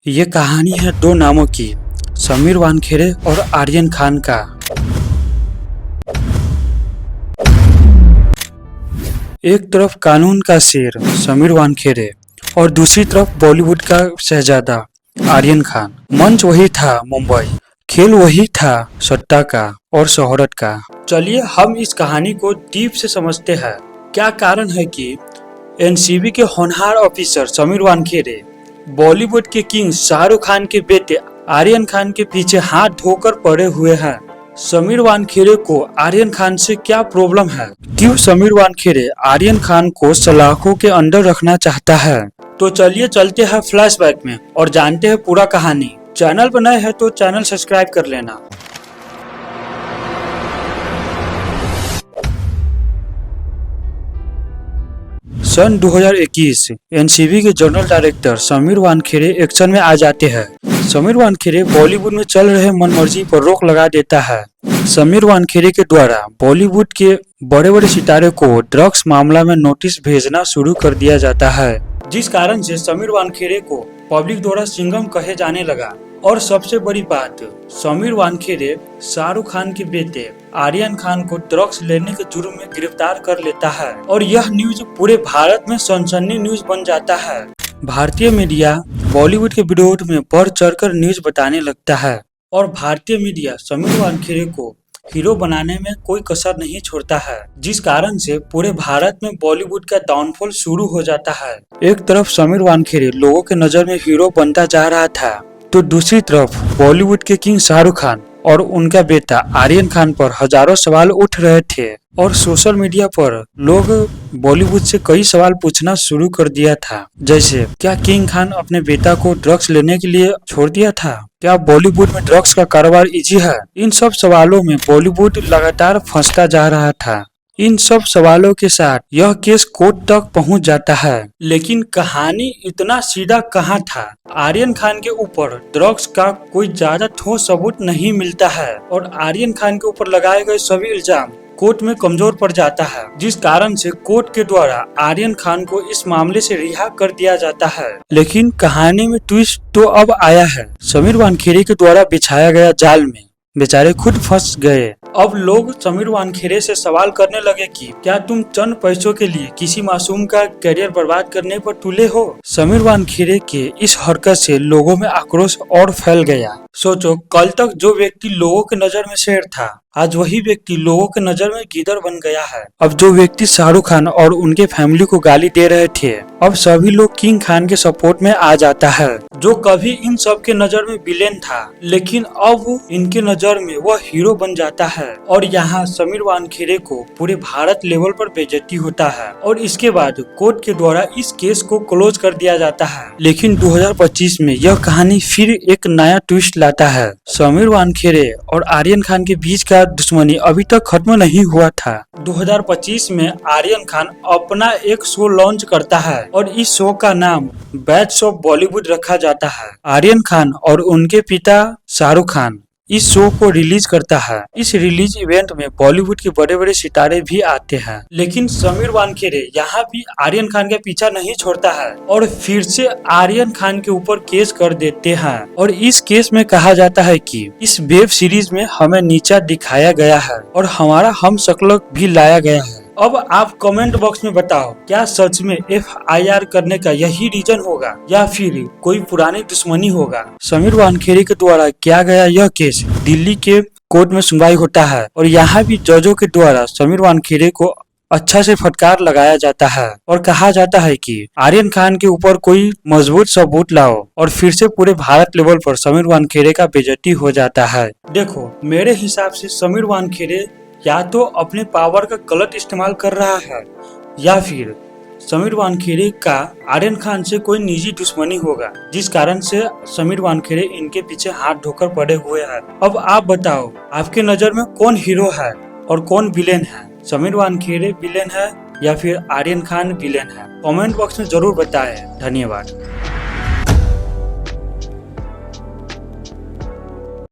ये कहानी है दो नामों की, समीर वानखेड़े और आर्यन खान का। एक तरफ कानून का शेर समीर वानखेड़े और दूसरी तरफ बॉलीवुड का शहजादा आर्यन खान। मंच वही था मुंबई, खेल वही था सट्टा का और शोहरत का। चलिए हम इस कहानी को डीप से समझते हैं। क्या कारण है कि एनसीबी के होनहार ऑफिसर समीर वानखेड़े बॉलीवुड के किंग शाहरुख खान के बेटे आर्यन खान के पीछे हाथ धोकर पड़े हुए हैं। समीर वानखेड़े को आर्यन खान से क्या प्रॉब्लम है? क्यों समीर वानखेड़े आर्यन खान को सलाखों के अंदर रखना चाहता है? तो चलिए चलते हैं फ्लैशबैक में और जानते हैं पूरा कहानी। चैनल पर नए हैं तो चैनल सब्सक्राइब कर लेना। सन 2021 एनसीबी के general director Sameer Wankhede action में आ जाते हैं। समीर वानखेड़े बॉलीवुड में चल रहे मनमर्जी पर रोक लगा देता है। समीर वानखेड़े के द्वारा बॉलीवुड के बड़े बड़े सितारे को ड्रग्स मामला में नोटिस भेजना शुरू कर दिया जाता है, जिस कारण से समीर वानखेड़े को पब्लिक द्वारा सिंघम कहे जाने लगा। और सबसे बड़ी बात, समीर वानखेड़े शाहरुख खान के बेटे आर्यन खान को ड्रग्स लेने के जुर्म में गिरफ्तार कर लेता है और यह न्यूज पूरे भारत में सनसनी न्यूज बन जाता है। भारतीय मीडिया बॉलीवुड के विरोध में बढ़ चढ़कर न्यूज बताने लगता है और भारतीय मीडिया समीर वानखेड़े को हीरो बनाने में कोई कसर नहीं छोड़ता है, जिस कारण से पूरे भारत में बॉलीवुड का डाउनफॉल शुरू हो जाता है। एक तरफ समीर वानखेड़े लोगों के नजर में हीरो बनता जा रहा था, तो दूसरी तरफ बॉलीवुड के किंग शाहरुख खान और उनका बेटा आर्यन खान पर हजारों सवाल उठ रहे थे और सोशल मीडिया पर लोग बॉलीवुड से कई सवाल पूछना शुरू कर दिया था, जैसे क्या किंग खान अपने बेटा को ड्रग्स लेने के लिए छोड़ दिया था? क्या बॉलीवुड में ड्रग्स का कारोबार इजी है? इन सब सवालों में बॉलीवुड लगातार फंसता जा रहा था। इन सब सवालों के साथ यह केस कोर्ट तक पहुंच जाता है, लेकिन कहानी इतना सीधा कहाँ था। आर्यन खान के ऊपर ड्रग्स का कोई ज्यादा ठोस सबूत नहीं मिलता है और आर्यन खान के ऊपर लगाए गए सभी इल्जाम कोर्ट में कमजोर पड़ जाता है, जिस कारण से कोर्ट के द्वारा आर्यन खान को इस मामले से रिहा कर दिया जाता है। लेकिन कहानी में ट्विस्ट तो अब आया है। समीर वानखेड़े के द्वारा बिछाया गया जाल में बेचारे खुद फंस गए। अब लोग समीर वानखेड़े से सवाल करने लगे कि क्या तुम चंद पैसों के लिए किसी मासूम का करियर बर्बाद करने पर तुले हो? समीर वानखेड़े के इस हरकत से लोगों में आक्रोश और फैल गया। सोचो, कल तक जो व्यक्ति लोगों के नजर में शेर था, आज वही व्यक्ति लोगों के नजर में गीदड़ बन गया है। अब जो व्यक्ति शाहरुख खान और उनके फैमिली को गाली दे रहे थे, अब सभी लोग किंग खान के सपोर्ट में आ जाता है। जो कभी इन सब के नजर में विलेन था, लेकिन अब इनके नजर में वह हीरो बन जाता है और यहाँ समीर वानखेड़े को पूरे भारत लेवल पर बेइज्जती होता है और इसके बाद कोर्ट के द्वारा इस केस को क्लोज कर दिया जाता है। लेकिन 2025 में यह कहानी फिर एक नया ट्विस्ट लाता है। समीर वानखेड़े और आर्यन खान के बीच का दुश्मनी अभी तक खत्म नहीं हुआ था। 2025 में आर्यन खान अपना एक शो लॉन्च करता है और इस शो का नाम बैच ऑफ बॉलीवुड रखा जाता है। आर्यन खान और उनके पिता शाहरुख खान इस शो को रिलीज करता है। इस रिलीज इवेंट में बॉलीवुड के बड़े बड़े सितारे भी आते हैं, लेकिन समीर वानखेड़े यहाँ भी आर्यन खान का पीछा नहीं छोड़ता है और फिर से आर्यन खान के ऊपर केस कर देते हैं। और इस केस में कहा जाता है कि इस वेब सीरीज में हमें नीचा दिखाया गया है और हमारा हमशक्ल भी लाया गया है। अब आप कमेंट बॉक्स में बताओ, क्या सच में FIR करने का यही रीजन होगा या फिर कोई पुरानी दुश्मनी होगा? समीर वानखेड़े के द्वारा किया गया यह केस दिल्ली के कोर्ट में सुनवाई होता है और यहाँ भी जजों के द्वारा समीर वानखेड़े को अच्छा से फटकार लगाया जाता है और कहा जाता है कि आर्यन खान के ऊपर कोई मजबूत सबूत लाओ और फिर से पूरे भारत लेवल पर समीर वानखेड़े का बेइज्जती हो जाता है। देखो, मेरे हिसाब से समीर वानखेड़े या तो अपने पावर का गलत इस्तेमाल कर रहा है या फिर समीर वानखेड़े का आर्यन खान से कोई निजी दुश्मनी होगा, जिस कारण से समीर वानखेड़े इनके पीछे हाथ धोकर पड़े हुए हैं। अब आप बताओ, आपके नजर में कौन हीरो है और कौन विलेन है? समीर वानखेड़े विलेन है या फिर आर्यन खान विलेन है? कमेंट बॉक्स में जरूर बताएं। धन्यवाद।